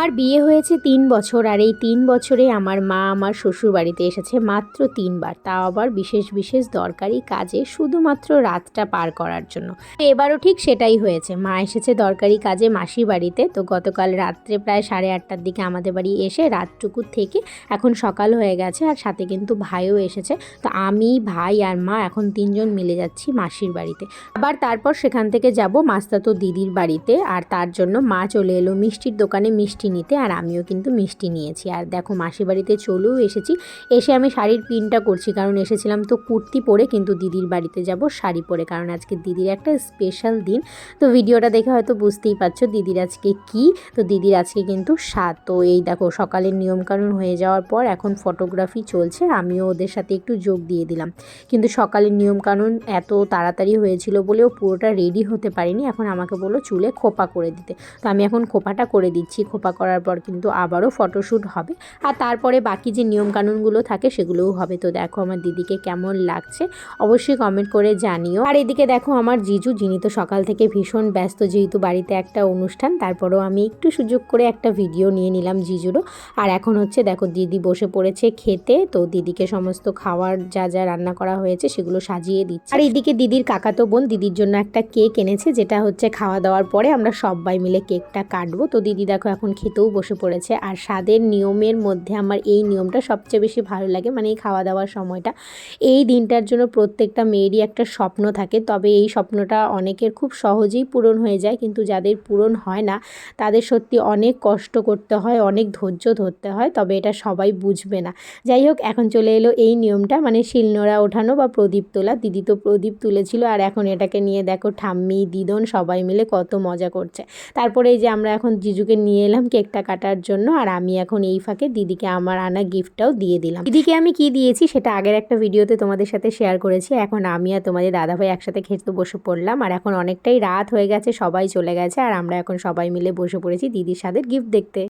আমার বিয়ে হয়েছে ৩ বছর, আর এই ৩ বছরে আমার মা আমার শ্বশুরবাড়িতে এসেছে মাত্র ৩ বার, তাও আবার বিশেষ বিশেষ দরকারি কাজে, শুধুমাত্র রাতটা পার করার জন্য। এবারও ঠিক সেটাই হয়েছে, মা এসেছে দরকারি কাজে মাসির বাড়িতে। তো গতকাল রাত্রে প্রায় 8:30টার দিকে আমাদের বাড়ি এসে রাতটুকু থেকে এখন সকাল হয়ে গেছে, আর সাথে কিন্তু ভাইও এসেছে। তো আমি, ভাই আর মা এখন 3 জন মিলে যাচ্ছি মাসির বাড়িতে। আবার তারপর সেখান থেকে যাব মাস্তাতো দিদির বাড়িতে, আর তার জন্য মা চলে এলো মিষ্টির দোকানে মিষ্টি নিতে, আর আমিও কিন্তু মিষ্টি নিয়েছি। আর দেখো মাসির বাড়িতে চলেও এসেছি। এসে আমি শাড়ির পিনটা করছি, কারণ এসেছিলাম তো কুর্তি পরে, কিন্তু দিদির বাড়িতে যাব শাড়ি পরে, কারণ আজকে দিদির একটা স্পেশাল দিন। তো ভিডিওটা দেখে হয়তো বুঝতেই পারছো দিদির আজকে কি। তো দিদির আজকে কিন্তু সাত। তো এই দেখো সকালের নিয়মকানুন হয়ে যাওয়ার পর এখন ফটোগ্রাফি চলছে, আমিও ওদের সাথে একটু যোগ দিয়ে দিলাম। কিন্তু সকালের নিয়মকানুন এত তাড়াতাড়ি হয়েছিল বলেও পুরোটা রেডি হতে পারিনি। এখন আমাকে বললো চুলে খোপা করে দিতে, তো আমি এখন খোপাটা করে দিচ্ছি। খোপা করার পর কিন্তু আবারও ফটোশ্যুট হবে, আর তারপরে বাকি যে নিয়মকানুনগুলো থাকে সেগুলোও হবে। তো দেখো আমার দিদিকে কেমন লাগছে অবশ্যই কমেন্ট করে জানিও। আর এদিকে দেখো আমার জিজু, যিনি তো সকাল থেকে ভীষণ ব্যস্ত, যেহেতু বাড়িতে একটা অনুষ্ঠান, তারপরেও আমি একটু সুযোগ করে একটা ভিডিও নিয়ে নিলাম জিজুরও। আর এখন হচ্ছে দেখো দিদি বসে পড়েছে খেতে। তো দিদিকে সমস্ত খাওয়ার যা যা রান্না করা হয়েছে সেগুলো সাজিয়ে দিচ্ছে। আর এইদিকে দিদির কাকাতো বোন দিদির জন্য একটা কেক এনেছে, যেটা হচ্ছে খাওয়া দাওয়ার পরে আমরা সবাই মিলে কেকটা কাটবো। তো দিদি দেখো এখন খেতেও বসে পড়েছে। আর স্বাদের নিয়মের মধ্যে আমার এই নিয়মটা সবচেয়ে বেশি ভালো লাগে, মানে এই খাওয়া দাওয়ার সময়টা। এই দিনটার জন্য প্রত্যেকটা মেয়েরই একটা স্বপ্ন থাকে, তবে এই স্বপ্নটা অনেকের খুব সহজেই পূরণ হয়ে যায়, কিন্তু যাদের পূরণ হয় না তাদের সত্যি অনেক কষ্ট করতে হয়, অনেক ধৈর্য ধরতে হয়, তবে এটা সবাই বুঝবে না। যাই হোক, এখন চলে এলো এই নিয়মটা, মানে শিলনোড়া ওঠানো বা প্রদীপ তোলা। দিদি তো প্রদীপ তুলেছিল, আর এখন এটাকে নিয়ে দেখো ঠাম্মি, দিদন সবাই মিলে কত মজা করছে। তারপরে এই যে আমরা এখন জিজুকে নিয়ে এলাম কেকটা কাটার জন্য, আর আমি এখন এই ফাঁকে দিদিকে আমার আনা গিফটটাও দিয়ে দিলাম। দিদিকে আমি কি দিয়েছি সেটা আগের একটা ভিডিওতে তোমাদের সাথে শেয়ার করেছি। এখন আমি আর তোমাদের দাদাভাই একসাথে খেতে বসে পড়লাম, আর এখন অনেকটাই রাত হয়ে গেছে, সবাই চলে গেছে, আর আমরা এখন সবাই মিলে বসে পড়েছি দিদির সাথে গিফট দেখতে।